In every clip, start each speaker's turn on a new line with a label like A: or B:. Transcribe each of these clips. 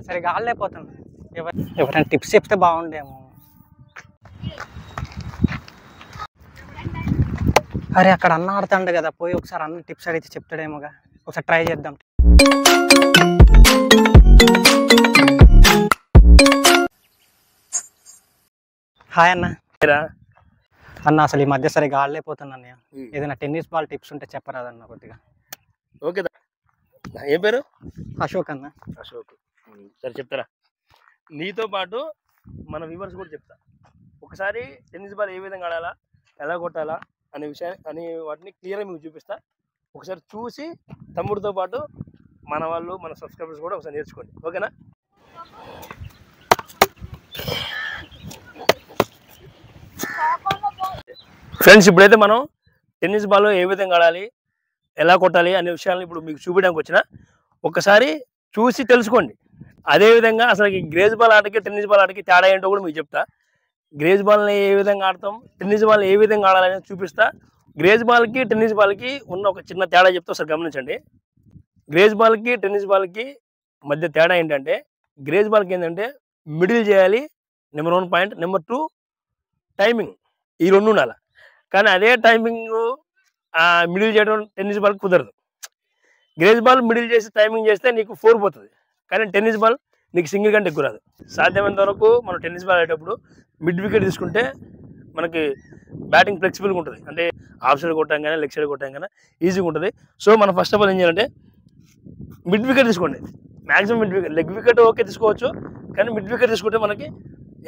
A: సరిగా ఆడలేకపోతున్నా. ఎవరైనా టిప్స్ చెప్తే బాగుండేమో. అరే అక్కడ అన్న ఆడుతాండు కదా, పోయి ఒకసారి అన్న టిప్స్ అడిగితే చెప్తాడేమోగా. ఒకసారి ట్రై చేద్దాం. హాయ్ అన్న. అన్న అసలు ఈ మధ్య సరిగా ఆడలేకపోతున్నా అన్నయ్య. ఏదైనా టెన్నిస్ బాల్ టిప్స్ ఉంటే చెప్పరాదన్న కొద్దిగా.
B: ఓకే, ఏం పేరు?
A: అశోక్ అన్న.
B: అశోక్, సరే చెప్తారా. నీతో పాటు మన వ్యూవర్స్ కూడా చెప్తా. ఒకసారి టెన్నిస్ బాల్ ఏ విధంగా ఆడాలా, ఎలా కొట్టాలా అనే విషయాన్ని వాటిని క్లియర్గా మీకు చూపిస్తా. ఒకసారి చూసి తమ్ముడితో పాటు మన వాళ్ళు, మన సబ్స్క్రైబర్స్ కూడా ఒకసారి నేర్చుకోండి. ఓకేనా? ఫ్రెండ్స్, ఇప్పుడైతే మనం టెన్నిస్ బాల్ ఏ విధంగా ఆడాలి, ఎలా కొట్టాలి అనే విషయాలను ఇప్పుడు మీకు చూపించడానికి వచ్చిన. ఒకసారి చూసి తెలుసుకోండి. అదేవిధంగా అసలు గ్రేజ్ బాల్ ఆటకి టెన్నిస్ బాల్ ఆటకి తేడా ఏంటో కూడా మీకు చెప్తా. గ్రేజ్ బాల్ని ఏ విధంగా ఆడతాం, టెన్నిస్ బాల్ ఏ విధంగా ఆడాలని చూపిస్తా. గ్రేజ్ బాల్కి టెన్నిస్ బాల్కి ఉన్న ఒక చిన్న తేడా చెప్తా, ఒకసారి గమనించండి. గ్రేజ్ బాల్కి టెన్నిస్ బాల్కి మధ్య తేడా ఏంటంటే, గ్రేజ్ బాల్కి ఏంటంటే మిడిల్ చేయాలి, నెంబర్ 1 పాయింట్. Number 2 timing. ఈ 2 ఉండాలి. కానీ అదే టైమింగ్ మిడిల్ చేయడం టెన్నిస్ బాల్ కుదరదు. గ్రేజ్ బాల్ మిడిల్ చేసి టైమింగ్ చేస్తే నీకు 4 పోతుంది. కానీ టెన్నిస్ బాల్ నీకు సింగిల్ కంటే ఎక్కువ రాదు. సాధ్యమైనంత వరకు మనం టెన్నిస్ బాల్ ఆడేటప్పుడు మిడ్ వికెట్ తీసుకుంటే మనకి బ్యాటింగ్ ఫ్లెక్సిబుల్గా ఉంటుంది. అంటే ఆఫ్ సైడ్ కొట్టాం కానీ లెగ్ సైడ్ కొట్టాం కానీ ఈజీగా ఉంటుంది. సో మనం ఫస్ట్ ఆఫ్ ఆల్ ఏం చేయాలంటే మిడ్ వికెట్ తీసుకోండి. Maximum mid wicket. Leg wicket okay తీసుకోవచ్చు, కానీ మిడ్ వికెట్ తీసుకుంటే మనకి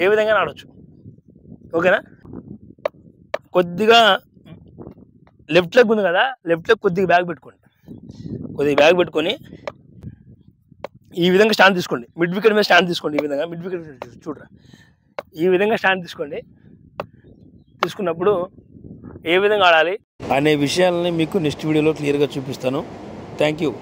B: ఏ విధంగా ఆడవచ్చు. ఓకేనా? కొద్దిగా లెఫ్ట్ లెగ్ ఉంది కదా, లెఫ్ట్ లెగ్ కొద్దిగా బ్యాగ్ పెట్టుకోండి. కొద్దిగా బ్యాగ్ పెట్టుకొని ఈ విధంగా స్టాండ్ తీసుకోండి. మిడ్ వికెట్ మీద స్టాండ్ తీసుకోండి. ఈ విధంగా మిడ్ వికెట్ చూడరా, ఈ విధంగా స్టాండ్ తీసుకోండి. తీసుకున్నప్పుడు ఏ విధంగా ఆడాలి అనే విషయాలని మీకు నెక్స్ట్ వీడియోలో క్లియర్గా చూపిస్తాను. Thank you.